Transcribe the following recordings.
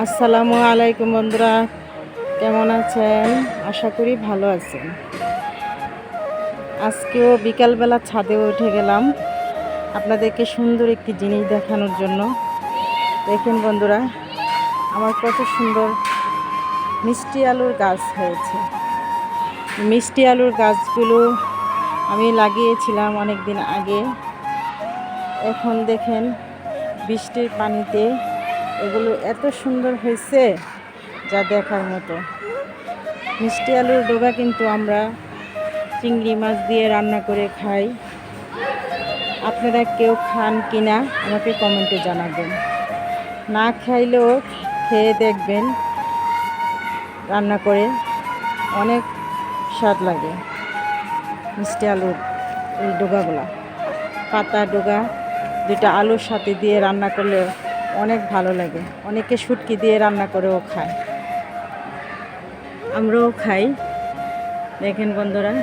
আসসালামু আলাইকুম বন্ধুরা, কেমন আছেন? আশা করি ভালো আছেন। আজকেও বিকালবেলা ছাদে উঠে গেলাম আপনাদেরকে সুন্দর একটি জিনিস দেখানোর জন্য। দেখেন বন্ধুরা, আমার কত সুন্দর মিষ্টি আলুর গাছ হয়েছে। মিষ্টি আলুর গাছগুলো আমি লাগিয়েছিলাম অনেক দিন আগে। এখন দেখেন বৃষ্টির পানিতে এগুলো এত সুন্দর হয়েছে যা দেখার মতো। মিষ্টি আলুর ডগা কিন্তু আমরা চিংড়ি মাছ দিয়ে রান্না করে খাই। আপনারা কেউ খান কিনা আমাকে কমেন্টে জানাবেন। না খাইলেও খেয়ে দেখবেন, রান্না করে অনেক স্বাদ লাগে। মিষ্টি আলুর এই ডগাগুলা, পাতা ডগা দুটা আলুর সাথে দিয়ে রান্না করলে অনেক ভালো লাগে। অনেকে শুটকি দিয়ে রান্না করেও খায়, আমরাও খাই। দেখেন বন্ধুরা,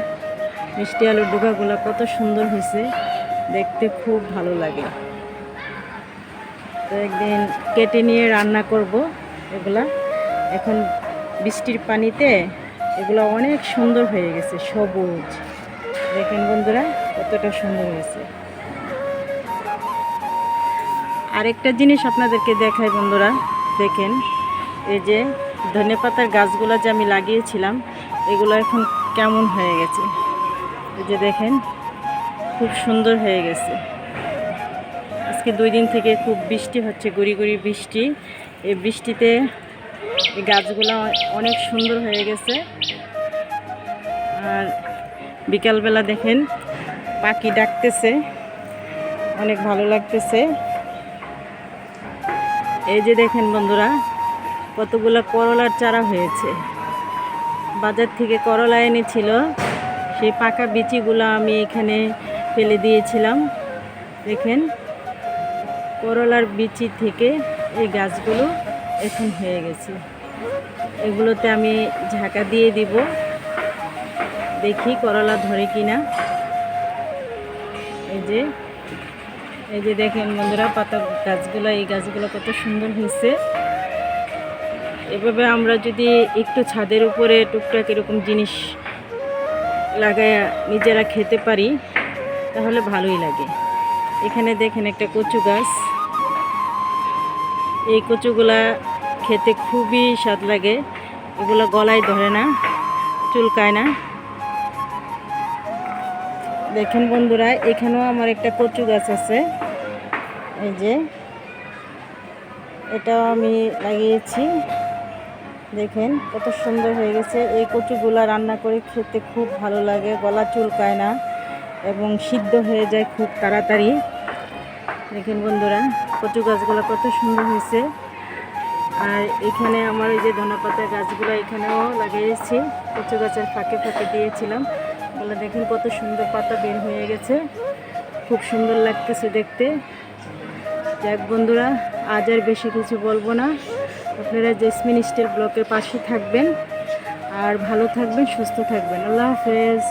মিষ্টি আলুর ডগাগুলো কত সুন্দর হয়েছে, দেখতে খুব ভালো লাগে। তো একদিন কেটে নিয়ে রান্না করব এগুলা। এখন বৃষ্টির পানিতে এগুলো অনেক সুন্দর হয়ে গেছে, সবুজ। দেখেন বন্ধুরা কতটা সুন্দর হয়েছে। আরেকটা জিনিস আপনাদেরকে দেখাই বন্ধুরা, দেখেন এই যে ধনেপাতার গাছগুলো যে আমি লাগিয়েছিলাম, এগুলো এখন কেমন হয়ে গেছে। এই যে দেখেন খুব সুন্দর হয়ে গেছে। আজকে 2 দিন থেকে খুব বৃষ্টি হচ্ছে, গুড়ি গুড়ি বৃষ্টি। এই বৃষ্টিতে এই গাছগুলো অনেক সুন্দর হয়ে গেছে। আর বিকালবেলা দেখেন পাখি ডাকতেছে, অনেক ভালো লাগতেছে। এই যে দেখেন বন্ধুরা, কতগুলো করলার চারা হয়েছে। বাজার থেকে করলা এনেছিল, সেই পাকা বিচিগুলো আমি এখানে ফেলে দিয়েছিলাম। দেখেন করলার বিচি থেকে এই গাছগুলো এখন হয়ে গেছে। এগুলোতে আমি ঝাঁকা দিয়ে দিব, দেখি করলা ধরে কিনা। এই যে দেখেন বন্ধুরা, পাতা গাছগুলো, এই গাছগুলো কত সুন্দর হয়েছে। এভাবে আমরা যদি একটু ছাদের উপরে টুকটাক এরকম জিনিস লাগায় নিজেরা খেতে পারি তাহলে ভালোই লাগে। এখানে দেখেন একটা কচু গাছ, এই কচুগুলা খেতে খুবই স্বাদ লাগে। এগুলো গলায় ধরে না, চুলকায় না। দেখেন বন্ধুরা, এখানেও আমার একটা কচু গাছ আছে। এই যে এটাও আমি লাগিয়েছি। দেখেন কত সুন্দর হয়ে গেছে। এই কচুগুলা রান্না করে খেতে খুব ভালো লাগে, গলা চুলকায় না এবং সিদ্ধ হয়ে যায় খুব তাড়াতাড়ি। দেখেন বন্ধুরা, কচু গাছগুলো কত সুন্দর হয়েছে। আর এখানে আমার এই যে ধনেপাতা গাছগুলো এখানেও লাগিয়েছি, কচু গাছের ফাঁকে ফাঁকে দিয়েছিলাম। বলে দেখেন কত সুন্দর পাতা বের হয়ে গেছে, খুব সুন্দর লাগতেছে দেখতে। যাক বন্ধুরা, আজ আর বেশি কিছু বলবো না। আপনারা জেসমিন স্টাইল ব্লগের পাশে থাকবেন আর ভালো থাকবেন, সুস্থ থাকবেন। আল্লাহ হাফেজ।